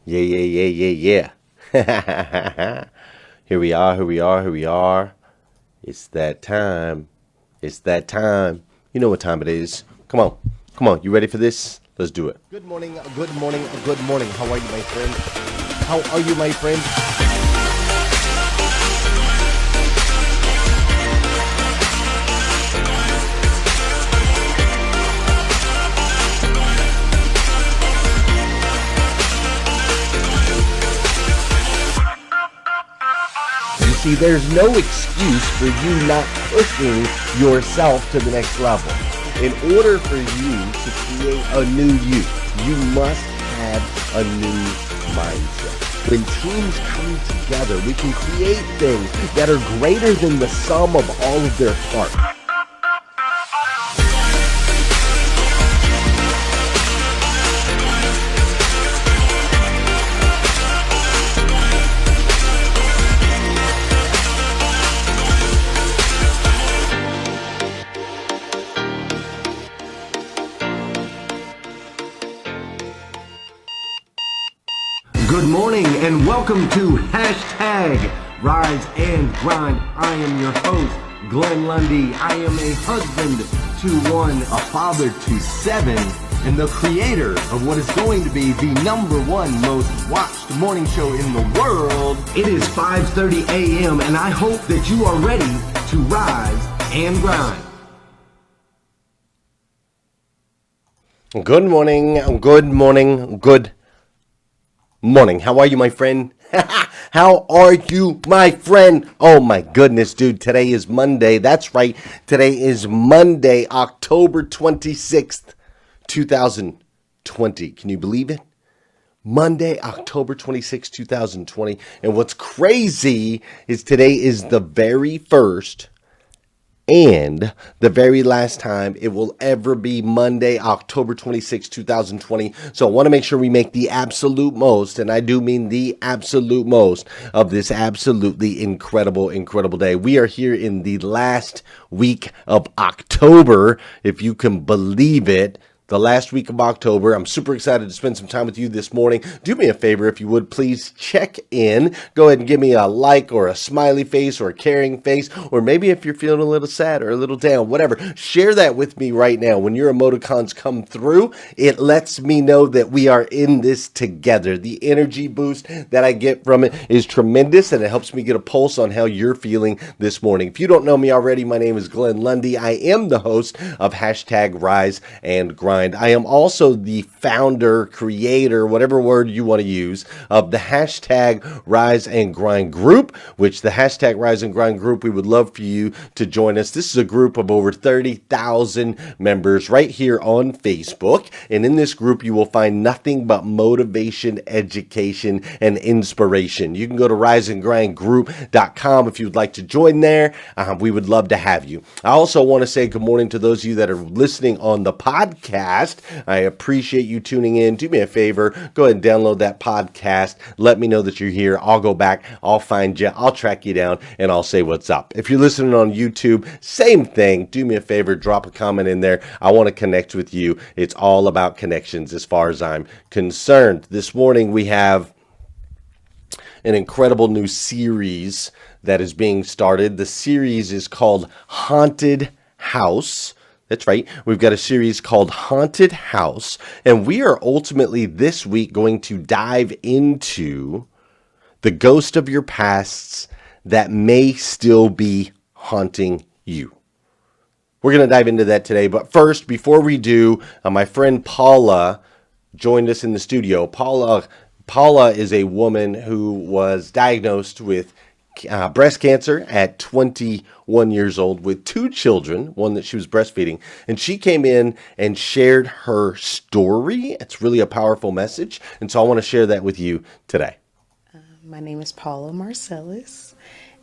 Yeah, yeah, yeah, yeah, yeah. Here we are, here we are, here we are. It's that time. It's that time. You know what time it is. Come on. Come on. You ready for this? Let's do it. Good morning, good morning, good morning. How are you, my friend? How are you, my friend? You see, there's no excuse for you not pushing yourself to the next level. In order for you to create a new you must have a new mindset. When teams come together, we can create things that are greater than the sum of all of their parts. Good morning and welcome to hashtag Rise and Grind. I am your host, Glenn Lundy. I am a husband to one, a father to seven, and the creator of what is going to be the number one most watched morning show in the world. It is 5:30 a.m. and I hope that you are ready to rise and grind. Good morning, good morning, good morning. How are you, my friend? How are you, my friend? Oh my goodness, dude. Today is Monday. That's right. Today is Monday, October 26th, 2020. Can you believe it? Monday, October 26th, 2020. And what's crazy is today is the very first and the very last time it will ever be Monday, October 26, 2020. So I want to make sure we make the absolute most, and I do mean the absolute most, of this absolutely incredible, incredible day. We are here in the last week of October, if you can believe it. The last week of October. I'm super excited to spend some time with you this morning. Do me a favor, if you would, please check in. Go ahead and give me a like or a smiley face or a caring face, or maybe if you're feeling a little sad or a little down, whatever, share that with me right now. When your emoticons come through, it lets me know that we are in this together. The energy boost that I get from it is tremendous, and it helps me get a pulse on how you're feeling this morning. If you don't know me already, my name is Glenn Lundy. I am the host of hashtag Rise and Grind. I am also the founder, creator, whatever word you want to use, of the hashtag Rise and Grind group, which the hashtag Rise and Grind group, we would love for you to join us. This is a group of over 30,000 members right here on Facebook. And in this group, you will find nothing but motivation, education, and inspiration. You can go to riseandgrindgroup.com if you would like to join there. We would love to have you. I also want to say good morning to those of you that are listening on the podcast. I appreciate you tuning in. Do me a favor, go ahead and download that podcast. Let me know that you're here. I'll go back, I'll find you, I'll track you down, and I'll say what's up. If you're listening on YouTube, same thing. Do me a favor, drop a comment in there. I want to connect with you. It's all about connections as far as I'm concerned. This morning we have an incredible new series that is being started. The series is called Haunted House. That's right. We've got a series called Haunted House, and we are ultimately this week going to dive into the ghost of your pasts that may still be haunting you. We're going to dive into that today, but first, before we do, my friend Paula joined us in the studio. Paula is a woman who was diagnosed with breast cancer at 21 years old with two children, one that she was breastfeeding. And she came in and shared her story. It's really a powerful message. And so I want to share that with you today. My name is Paula Marcellus,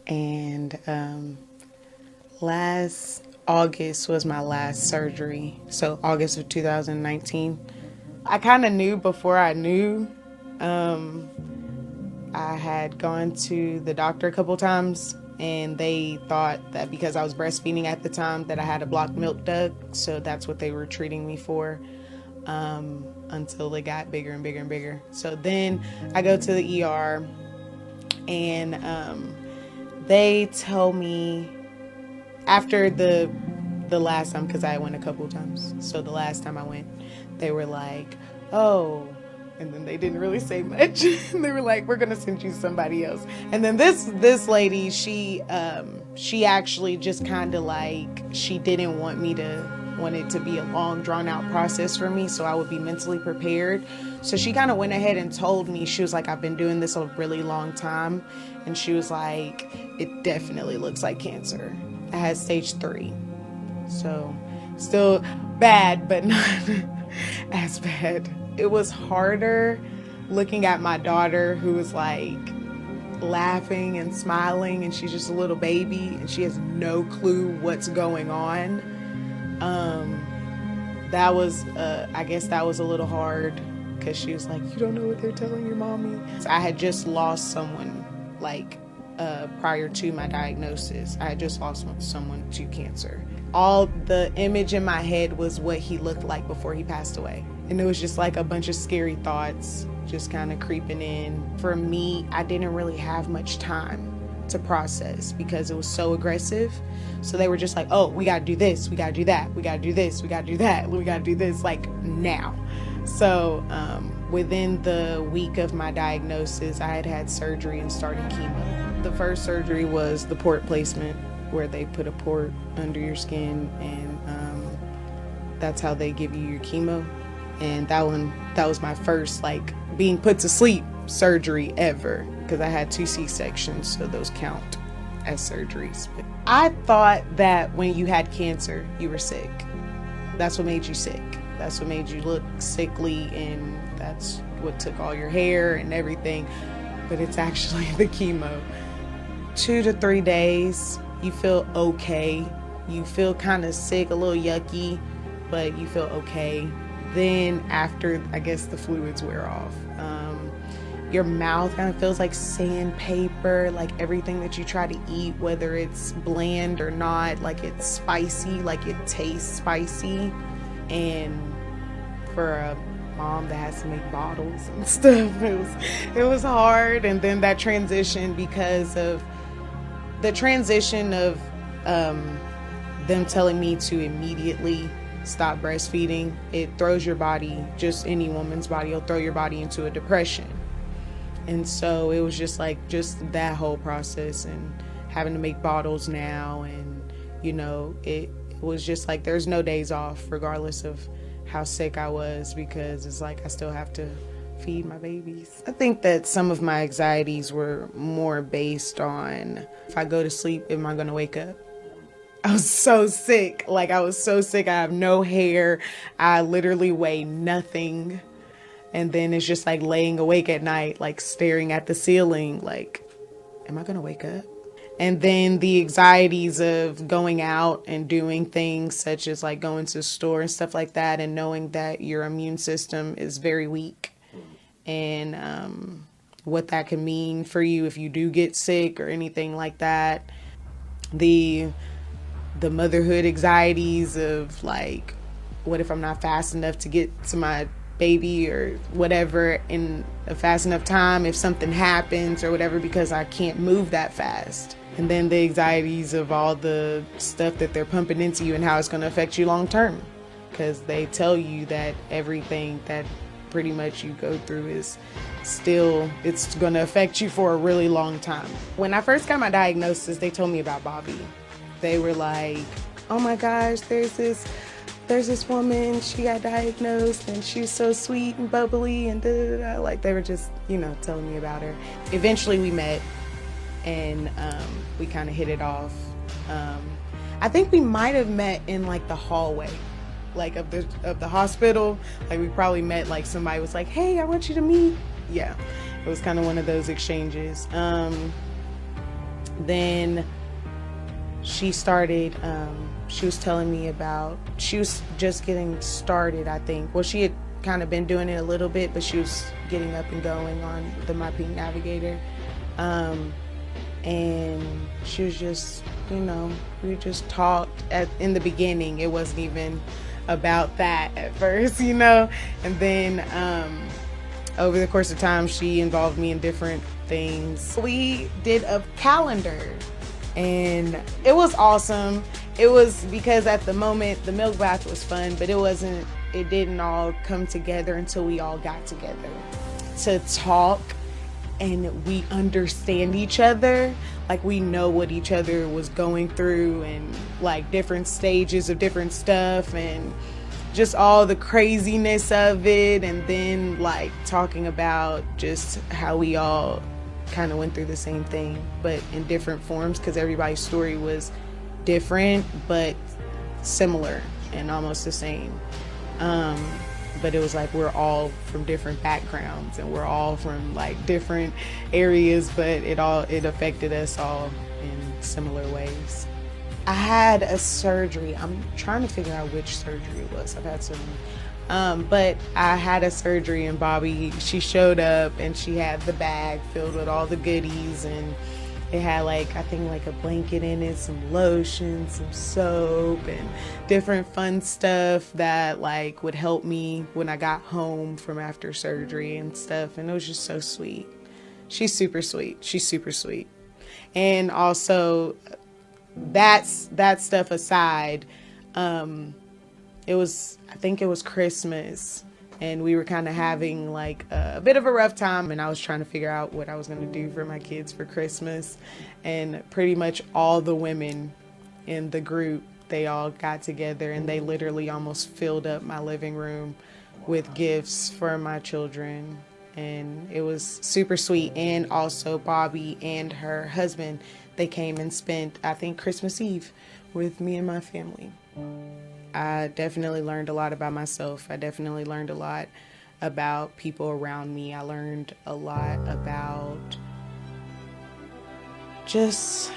and last August was my last surgery. So August of 2019. I kind of knew before I knew. I had gone to the doctor a couple times, and they thought that because I was breastfeeding at the time that I had a blocked milk duct, so that's what they were treating me for. until it got bigger and bigger and bigger. So then I go to the ER, and they tell me after the last time, because I went a couple times. So the last time I went, they were like, oh, and then they didn't really say much. They were like, we're gonna send you somebody else. And then this lady, she actually just kind of like, she didn't want it to be a long drawn out process for me, so I would be mentally prepared. So she kind of went ahead and told me, she was like, I've been doing this a really long time, and she was like, it definitely looks like cancer. I had stage 3, so still bad, but not as bad. It was harder looking at my daughter, who was like laughing and smiling, and she's just a little baby and she has no clue what's going on. That was I guess that was a little hard, because she was like, you don't know what they're telling your mommy. So I had just lost someone, like prior to my diagnosis. I had just lost someone to cancer. All the image in my head was what he looked like before he passed away. And it was just like a bunch of scary thoughts just kind of creeping in. For me, I didn't really have much time to process because it was so aggressive. So they were just like, oh, we gotta do this, we gotta do that, we gotta do this, we gotta do that, we gotta do this, like now. So within the week of my diagnosis, I had surgery and started chemo. The first surgery was the port placement, where they put a port under your skin, and that's how they give you your chemo. And that was my first like being put to sleep surgery ever, because I had 2 C-sections, so those count as surgeries. But I thought that when you had cancer, you were sick. That's what made you sick. That's what made you look sickly, and that's what took all your hair and everything. But it's actually the chemo. 2 to 3 days, you feel okay. You feel kind of sick, a little yucky, but you feel okay. Then after, I guess, the fluids wear off, your mouth kind of feels like sandpaper, like everything that you try to eat, whether it's bland or not, like it's spicy, like it tastes spicy. And for a mom that has to make bottles and stuff, it was hard. And then that transition, because of the transition of them telling me to immediately stop breastfeeding, it throws your body, just any woman's body, will throw your body into a depression. And so it was just like, just that whole process, and having to make bottles now, and you know, it was just like, there's no days off regardless of how sick I was, because it's like I still have to feed my babies. I think that some of my anxieties were more based on, if I go to sleep, am I gonna wake up? I was so sick. Like, I was so sick. I have no hair. I literally weigh nothing. And then it's just like laying awake at night, like staring at the ceiling, like, am I gonna wake up? And then the anxieties of going out and doing things such as like going to the store and stuff like that, and knowing that your immune system is very weak, and what that can mean for you if you do get sick or anything like that. The motherhood anxieties of like, what if I'm not fast enough to get to my baby or whatever in a fast enough time, if something happens or whatever, because I can't move that fast. And then the anxieties of all the stuff that they're pumping into you and how it's going to affect you long term, because they tell you that everything that pretty much you go through is still, it's going to affect you for a really long time. When I first got my diagnosis, they told me about Bobby. They were like, oh my gosh, there's this woman, she got diagnosed and she's so sweet and bubbly and da da da. Like, they were just, you know, telling me about her. Eventually we met, and we kind of hit it off. I think we might have met in like the hallway, like of the hospital. Like, we probably met, like somebody was like, hey, I want you to meet. Yeah, it was kind of one of those exchanges. Then she started, she was telling me about, she was just getting started, I think. Well, she had kind of been doing it a little bit, but she was getting up and going on the My Pink Navigator. And she was just, you know, we just talked in the beginning. It wasn't even about that at first, you know, and then over the course of time, she involved me in different things. We did a calendar, and it was awesome. It was because at the moment the milk bath was fun, but it didn't all come together until we all got together to talk, and we understand each other. Like, we know what each other was going through, and like different stages of different stuff, and just all the craziness of it. And then like talking about just how we all kind of went through the same thing, but in different forms, because everybody's story was different but similar and almost the same. But it was like we're all from different backgrounds, and we're all from like different areas, but it affected us all in similar ways. I had a surgery. I'm trying to figure out which surgery it was. I've had so many. But I had a surgery, and Bobby, she showed up, and she had the bag filled with all the goodies, and it had like, I think like a blanket in it, some lotion, some soap, and different fun stuff that like would help me when I got home from after surgery and stuff. And it was just so sweet. She's super sweet. She's super sweet. And also, that stuff aside, I think it was Christmas, and we were kind of having like a bit of a rough time, and I was trying to figure out what I was going to do for my kids for Christmas. And pretty much all the women in the group, they all got together, and they literally almost filled up my living room with gifts for my children. And it was super sweet. And also Bobby and her husband, they came and spent, I think, Christmas Eve with me and my family. I definitely learned a lot about myself. I definitely learned a lot about people around me. I learned a lot about just,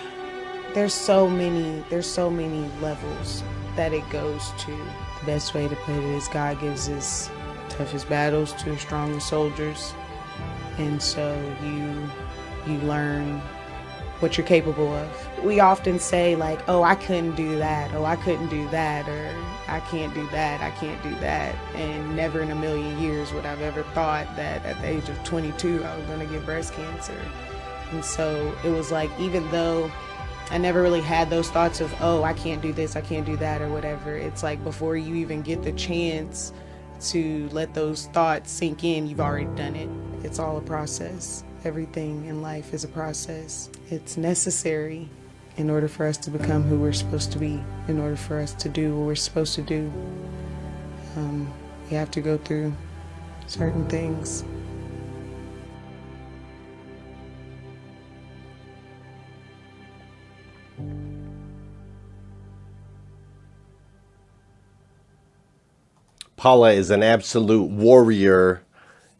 there's so many levels that it goes to. The best way to put it is God gives his toughest battles to his strongest soldiers. And so you learn what you're capable of. We often say like, oh, I couldn't do that, oh, I couldn't do that, or I can't do that, I can't do that. And never in a million years would I've ever thought that at the age of 22 I was going to get breast cancer. And so it was like, even though I never really had those thoughts of, oh, I can't do this, I can't do that, or whatever, it's like before you even get the chance to let those thoughts sink in, you've already done it. It's all a process. Everything in life is a process. It's necessary in order for us to become who we're supposed to be, in order for us to do what we're supposed to do. You have to go through certain things. Paula is an absolute warrior,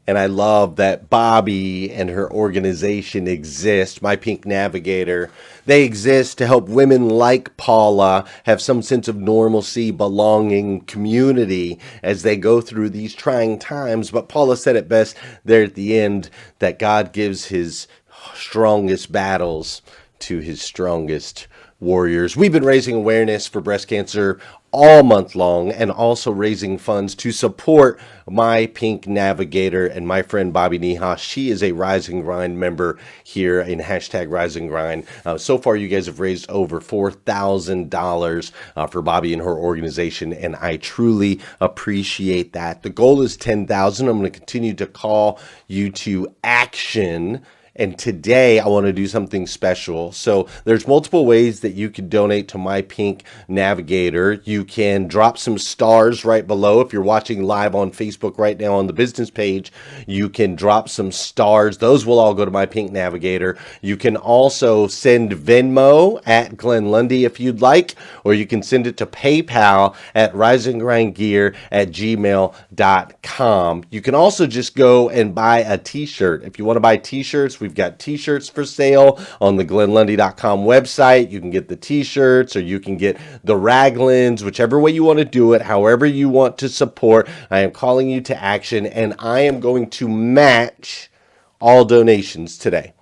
and I love that Bobby and her organization exist, My Pink Navigator. They exist to help women like Paula have some sense of normalcy, belonging, community as they go through these trying times. But Paula said it best there at the end, that God gives his strongest battles to his strongest warriors. We've been raising awareness for breast cancer all month long, and also raising funds to support My Pink Navigator and my friend Bobby Nihas. She is a Rise and Grind member here in hashtag Rise and Grind. So far, you guys have raised over $4,000 for Bobby and her organization, and I truly appreciate that. The goal is $10,000. I'm going to continue to call you to action. And today I want to do something special. So there's multiple ways that you can donate to My Pink Navigator. You can drop some stars right below. If you're watching live on Facebook right now on the business page, you can drop some stars. Those will all go to My Pink Navigator. You can also send Venmo at Glenn Lundy if you'd like, or you can send it to PayPal at riseandgrindgear@gmail.com. You can also just go and buy a t-shirt. If you want to buy t-shirts, we've got t-shirts for sale on the glennlundy.com website. You can get the t-shirts, or you can get the raglans, whichever way you want to do it, however you want to support. I am calling you to action, and I am going to match all donations today.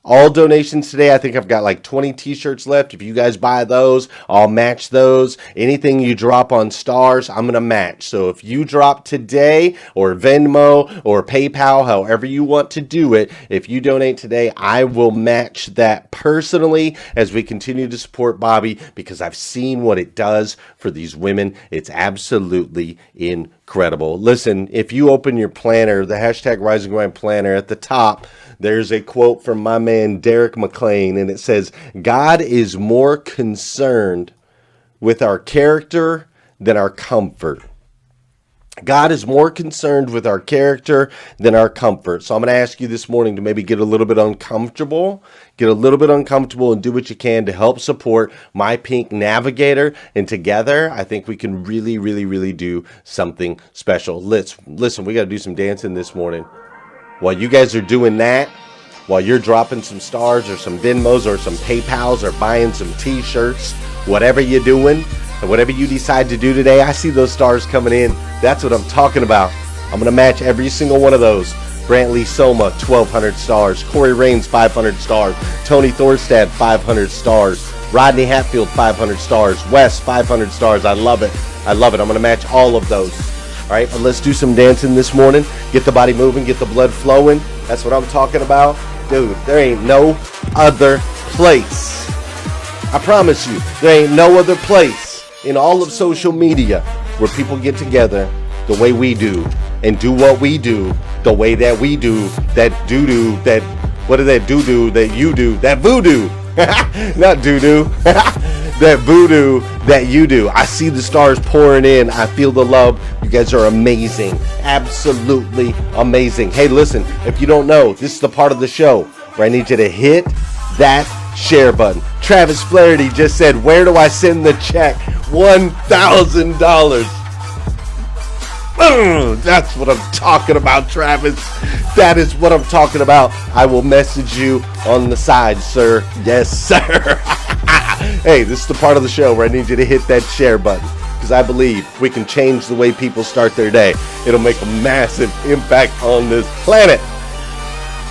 All donations today, I think I've got like 20 t-shirts left. If you guys buy those, I'll match those. Anything you drop on stars, I'm going to match. So if you drop today or Venmo or PayPal, however you want to do it, if you donate today, I will match that personally as we continue to support Bobby, because I've seen what it does for these women. It's absolutely incredible. Listen, if you open your planner, the hashtag Rise and Grind planner, at the top, there's a quote from my man Derek McLean, and it says, God is more concerned with our character than our comfort. God is more concerned with our character than our comfort. So I'm going to ask you this morning to maybe get a little bit uncomfortable, and do what you can to help support My Pink Navigator. And together, I think we can really, really, really do something special. Listen, we got to do some dancing this morning. While you guys are doing that, while you're dropping some stars or some Venmos or some PayPals or buying some t-shirts, whatever you're doing and whatever you decide to do today, I see those stars coming in. That's what I'm talking about. I'm going to match every single one of those. Brantley Soma, 1,200 stars. Corey Raines, 500 stars. Tony Thorstad, 500 stars. Rodney Hatfield, 500 stars. Wes, 500 stars. I love it. I'm going to match all of those. All right, but let's do some dancing this morning. Get the body moving, get the blood flowing. That's what I'm talking about. Dude, there ain't no other place. I promise you, there ain't no other place in all of social media where people get together the way we do and do what we do the way that we do, that doo-doo, that, what is that doo-doo that you do, that voodoo, not doo-doo, that voodoo that you do. I see the stars pouring in. I feel the love. You guys are amazing. Absolutely amazing. Hey, listen, if you don't know, this is the part of the show where I need you to hit that share button. Travis Flaherty just said, where do I send the check? $1,000. That's what I'm talking about, Travis. That is what I'm talking about. I will message you on the side, sir. Yes, sir. Hey, this is the part of the show where I need you to hit that share button, because I believe we can change the way people start their day. It'll make a massive impact on this planet.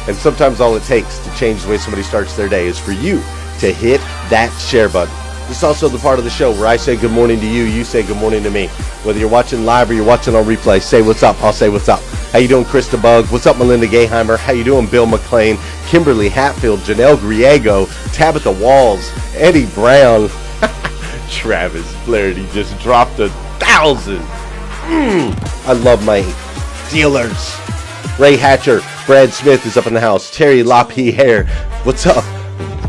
And sometimes all it takes to change the way somebody starts their day is for you to hit that share button. This is also the part of the show where I say good morning to you, you say good morning to me. Whether you're watching live or you're watching on replay, say what's up, I'll say what's up. How you doing, Krista Bug? What's up, Melinda Gayheimer? How you doing, Bill McLean? Kimberly Hatfield, Janelle Griego, Tabitha Walls, Eddie Brown. Travis Flaherty just dropped 1,000. I love my dealers. Ray Hatcher, Brad Smith is up in the house. Terry LaPierre, what's up?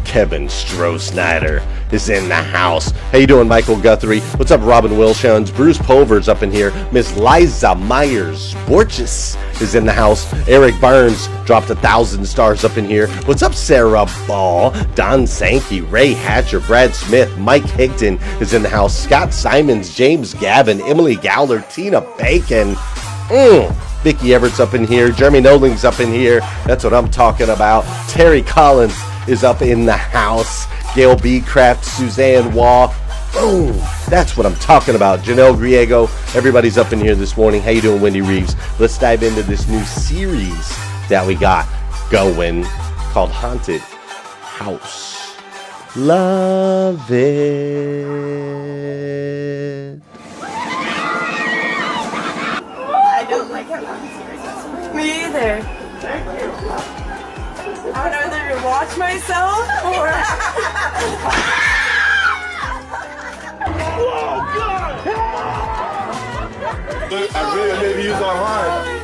Kevin Stroh-Snyder is in the house. How you doing, Michael Guthrie? What's up, Robin Wilshuns? Bruce Pulver's up in here. Miss Liza Myers Borges is in the house. Eric Burns dropped 1,000 stars up in here. What's up, Sarah Ball? Don Sankey, Ray Hatcher, Brad Smith, Mike Higdon is in the house. Scott Simons, James Gavin, Emily Gowler, Tina Bacon. Vicki Everett's up in here. Jeremy Noling's up in here. That's what I'm talking about. Terry Collins is up in the house. Gail B. Craft, Suzanne Waugh. Boom. That's what I'm talking about. Janelle Griego. Everybody's up in here this morning. How you doing, Wendy Reeves? Let's dive into this new series that we got going called Haunted House. Love it. I don't like how long series is. Me either. Thank you. I would either watch myself or... Oh, God! I really maybe use online.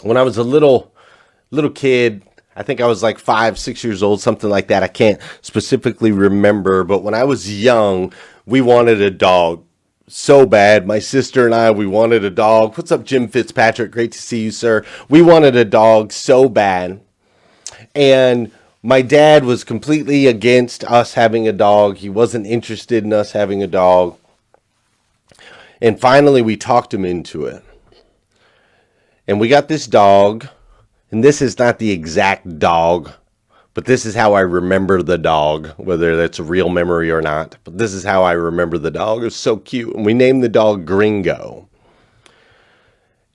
When I was a little kid, I think I was like 5, 6 years old, something like that. I can't specifically remember, but when I was young, we wanted a dog so bad. My sister and I, we wanted a dog. What's up, Jim Fitzpatrick? Great to see you, sir. We wanted a dog so bad. And My dad was completely against us having a dog. He wasn't interested in us having a dog. And finally, we talked him into it. And we got this dog. And this is not the exact dog, but this is how I remember the dog, whether that's a real memory or not. But this is how I remember the dog. It was so cute. And we named the dog Gringo.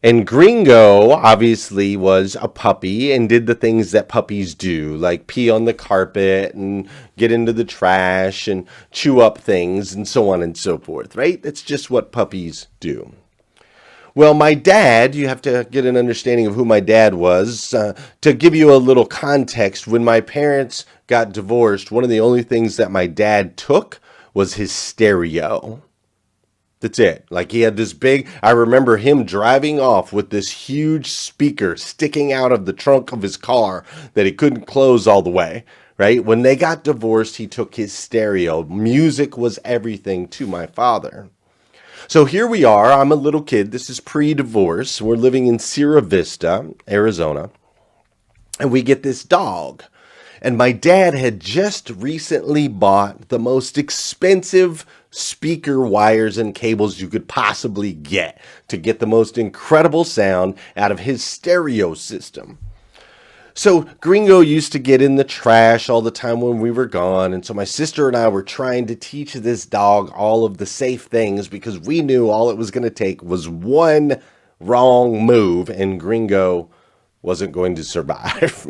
And Gringo obviously was a puppy and did the things that puppies do, like pee on the carpet and get into the trash and chew up things and so on and so forth, right? That's just what puppies do. Well, my dad, you have to get an understanding of who my dad was. To give you a little context, when my parents got divorced, one of the only things that my dad took was his stereo. That's it. Like he had this big, I remember him driving off with this huge speaker sticking out of the trunk of his car that he couldn't close all the way, right? When they got divorced, he took his stereo. Music was everything to my father. So here we are. I'm a little kid. This is pre-divorce. We're living in Sierra Vista, Arizona. And we get this dog. And my dad had just recently bought the most expensive speaker wires and cables you could possibly get to get the most incredible sound out of his stereo system. So Gringo used to get in the trash all the time when we were gone. And so my sister and I were trying to teach this dog all of the safe things because we knew all it was going to take was one wrong move and Gringo wasn't going to survive.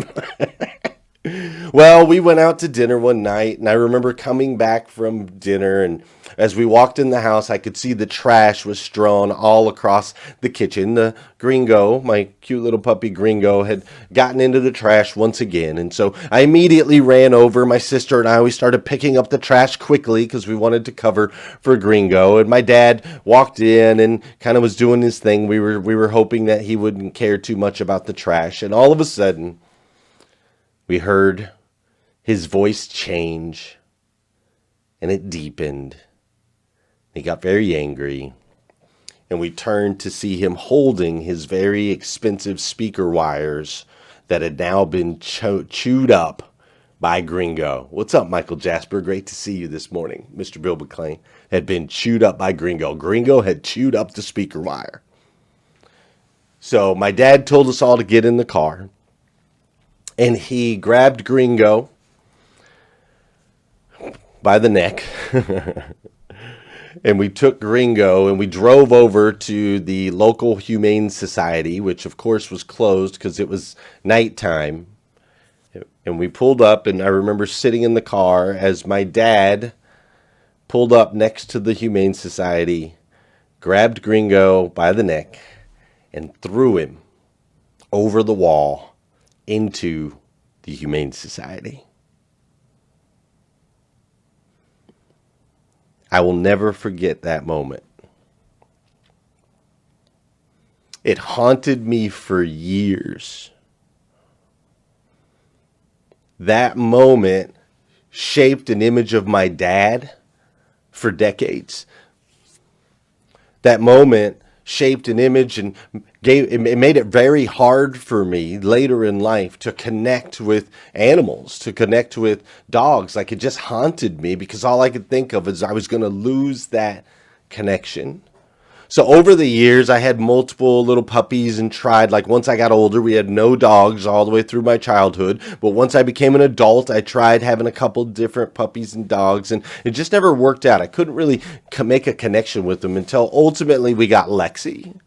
Well, we went out to dinner one night and I remember coming back from dinner, and as we walked in the house, I could see the trash was strewn all across the kitchen. The Gringo, my cute little puppy Gringo, had gotten into the trash once again. And so I immediately ran over. My sister and I, we started picking up the trash quickly because we wanted to cover for Gringo. And my dad walked in and kind of was doing his thing. We were hoping that he wouldn't care too much about the trash. And all of a sudden, we heard his voice change, and it deepened. He got very angry, and we turned to see him holding his very expensive speaker wires that had now been chewed up by Gringo. What's up, Michael Jasper? Great to see you this morning. Mr. Bill McClain had been chewed up by Gringo. Gringo had chewed up the speaker wire. So my dad told us all to get in the car. And he grabbed Gringo by the neck. And we took Gringo and we drove over to the local Humane Society, which of course was closed because it was nighttime. And we pulled up, and I remember sitting in the car as my dad pulled up next to the Humane Society, grabbed Gringo by the neck, and threw him over the wall into the Humane Society. I will never forget that moment. It haunted me for years. That moment shaped an image of my dad for decades. That moment shaped an image and it made it very hard for me later in life to connect with animals, to connect with dogs. Like, it just haunted me because all I could think of is I was going to lose that connection. So over the years, I had multiple little puppies and tried, like once I got older, we had no dogs all the way through my childhood. But once I became an adult, I tried having a couple different puppies and dogs, and it just never worked out. I couldn't really make a connection with them until ultimately we got Lexi.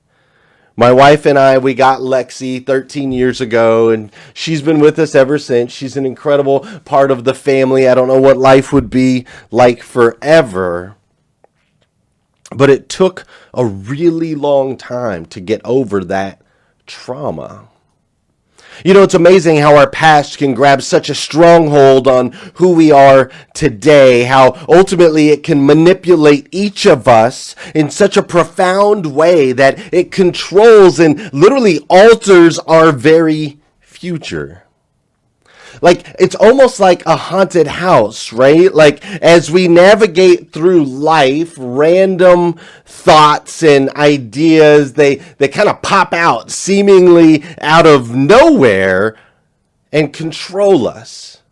My wife and I, we got Lexi 13 years ago, and she's been with us ever since. She's an incredible part of the family. I don't know what life would be like forever. But it took a really long time to get over that trauma. You know, it's amazing how our past can grab such a stronghold on who we are today, how ultimately it can manipulate each of us in such a profound way that it controls and literally alters our very future. Like, it's almost like a haunted house, right? Like, as we navigate through life, random thoughts and ideas, they kind of pop out seemingly out of nowhere and control us.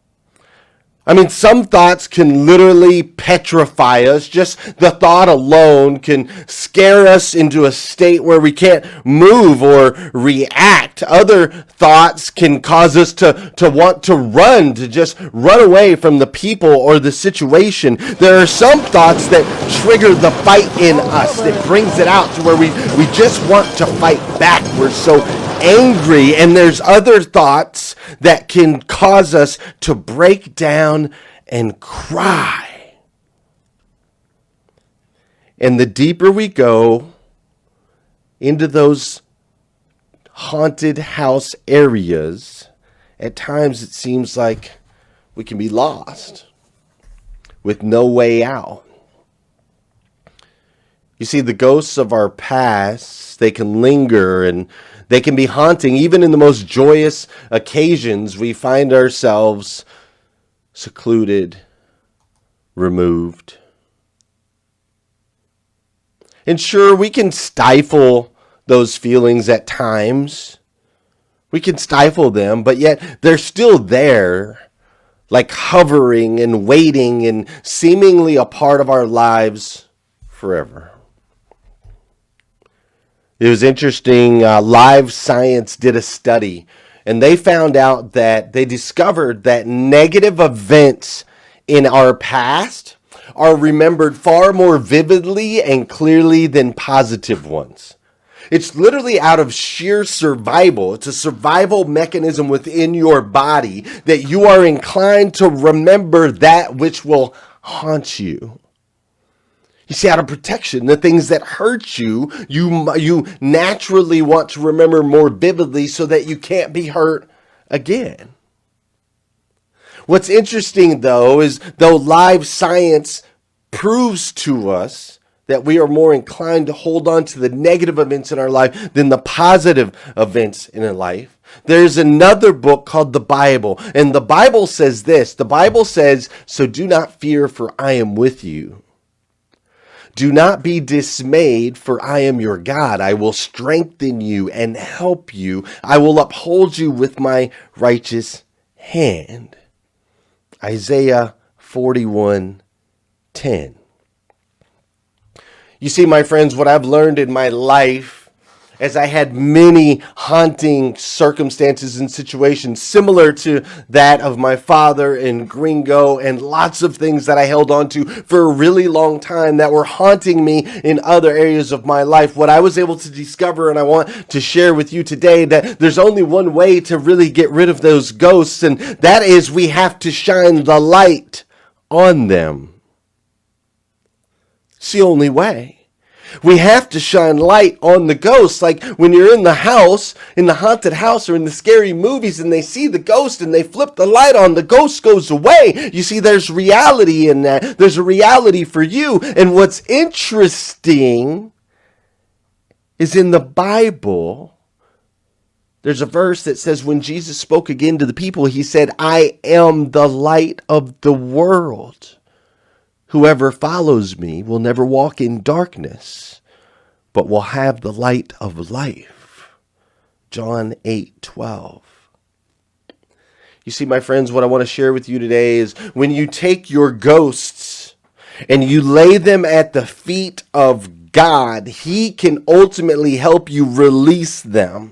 I mean, some thoughts can literally petrify us. Just the thought alone can scare us into a state where we can't move or react. Other thoughts can cause us to want to run, to just run away from the people or the situation. There are some thoughts that trigger the fight in us, that brings it out to where we just want to fight back. We're so angry. And there's other thoughts that can cause us to break down and cry. And the deeper we go into those haunted house areas, at times it seems like we can be lost with no way out. You see, the ghosts of our past, they can linger and they can be haunting. Even in the most joyous occasions, we find ourselves secluded, removed. And sure, we can stifle those feelings at times. We can stifle them, but yet they're still there, like hovering and waiting and seemingly a part of our lives forever. It was interesting. Live Science did a study, and they found out that they discovered that negative events in our past are remembered far more vividly and clearly than positive ones. It's literally out of sheer survival. It's a survival mechanism within your body that you are inclined to remember that which will haunt you. You see, out of protection, the things that hurt you, you naturally want to remember more vividly so that you can't be hurt again. What's interesting, though, is though live science proves to us that we are more inclined to hold on to the negative events in our life than the positive events in our life, there's another book called the Bible. And the Bible says this. The Bible says, "So do not fear, for I am with you. Do not be dismayed, for I am your God. I will strengthen you and help you. I will uphold you with my righteous hand." Isaiah 41:10. You see, my friends, what I've learned in my life, as I had many haunting circumstances and situations similar to that of my father and Gringo, and lots of things that I held on to for a really long time that were haunting me in other areas of my life. What I was able to discover, and I want to share with you today, that there's only one way to really get rid of those ghosts, and that is we have to shine the light on them. It's the only way. We have to shine light on the ghosts. Like when you're in the house, in the haunted house or in the scary movies, and they see the ghost and they flip the light on, the ghost goes away. You see, there's reality in that. There's a reality for you. And what's interesting is in the Bible, there's a verse that says when Jesus spoke again to the people, he said, "I am the light of the world. Whoever follows me will never walk in darkness, but will have the light of life." John 8:12. You see, my friends, what I want to share with you today is when you take your ghosts and you lay them at the feet of God, He can ultimately help you release them.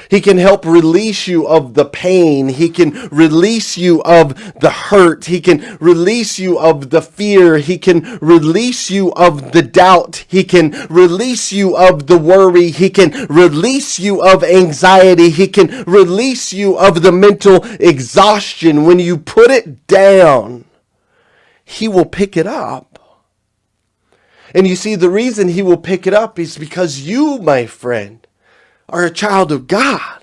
He can help release you of the pain. He can release you of the hurt. He can release you of the fear. He can release you of the doubt. He can release you of the worry. He can release you of anxiety. He can release you of the mental exhaustion. When you put it down, He will pick it up. And you see, the reason He will pick it up is because you, my friend, are a child of God,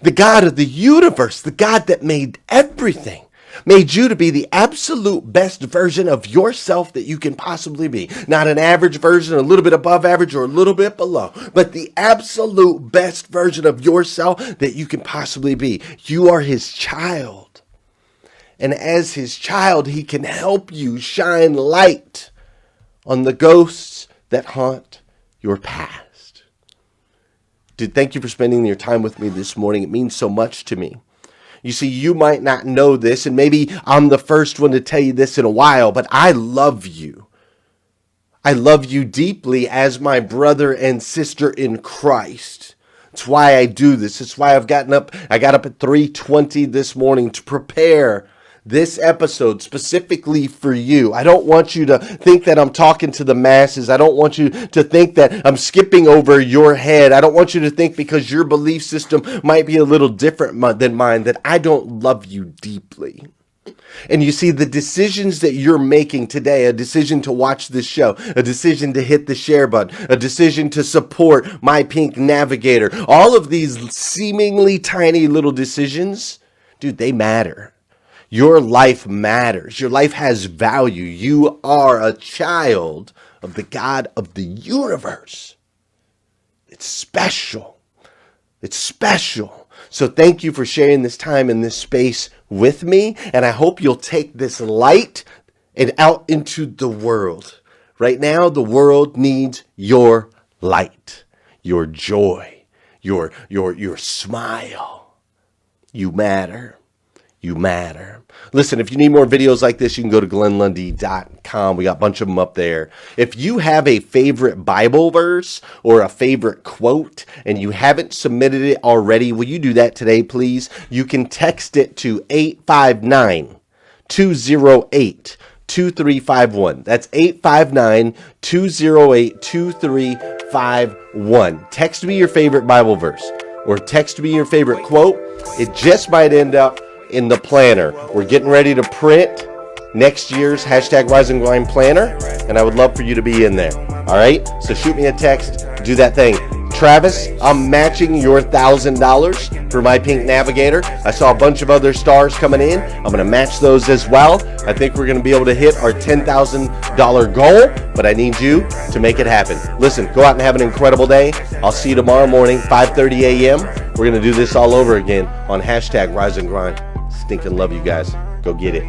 the God of the universe, the God that made everything, made you to be the absolute best version of yourself that you can possibly be. Not an average version, a little bit above average or a little bit below, but the absolute best version of yourself that you can possibly be. You are His child. And as His child, He can help you shine light on the ghosts that haunt your past. Dude, thank you for spending your time with me this morning. It means so much to me. You see, you might not know this, and maybe I'm the first one to tell you this in a while, but I love you. I love you deeply as my brother and sister in Christ. It's why I do this. It's why I got up at 3:20 this morning to prepare this episode specifically for you. I don't want you to think that I'm talking to the masses. I don't want you to think that I'm skipping over your head. I don't want you to think because your belief system might be a little different than mine that I don't love you deeply. And you see, the decisions that you're making today, a decision to watch this show, a decision to hit the share button, a decision to support My Pink Navigator, all of these seemingly tiny little decisions, dude, they matter. Your life matters. Your life has value. You are a child of the God of the universe. It's special. It's special. So thank you for sharing this time in this space with me. And I hope you'll take this light and out into the world. Right now, the world needs your light, your joy, your smile. You matter. You matter. Listen, if you need more videos like this, you can go to glennlundy.com. We got a bunch of them up there. If you have a favorite Bible verse or a favorite quote and you haven't submitted it already, will you do that today, please? You can text it to 859-208-2351. That's 859-208-2351. Text me your favorite Bible verse or text me your favorite quote. It just might end up in the planner. We're getting ready to print next year's #RiseAndGrind planner, and I would love for you to be in there. All right? So shoot me a text, do that thing. Travis, I'm matching your $1,000 for My Pink Navigator. I saw a bunch of other stars coming in. I'm going to match those as well. I think we're going to be able to hit our $10,000 goal, but I need you to make it happen. Listen, go out and have an incredible day. I'll see you tomorrow morning, 5:30 a.m. We're going to do this all over again on #RiseAndGrind. Stinking love you guys. Go get it.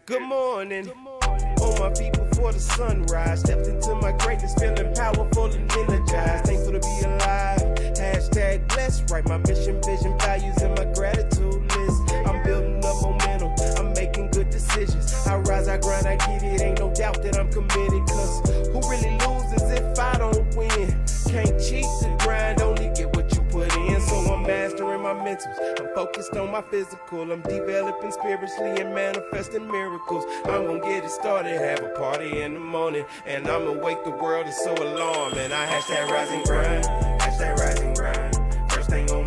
Good morning. On my feet before the sunrise. Stepped into my greatness, feeling powerful and energized. Thankful to be alive. #blessed. Write my mission, vision, values, and my gratitude list. I'm building up momentum. I'm making good decisions. I rise, I grind, I get it. Ain't no doubt that I'm committed. Cause who really loses if I don't win? Can't cheat the grind, only get what you put in. So I'm mastering my mentals. I'm focused on my physical. I'm developing spiritually and manifesting miracles. I'm gonna get it started, have a party in the morning, and I'ma wake the world is so alarmed. And I #RiseAndGrind, #RiseAndGrind. First thing on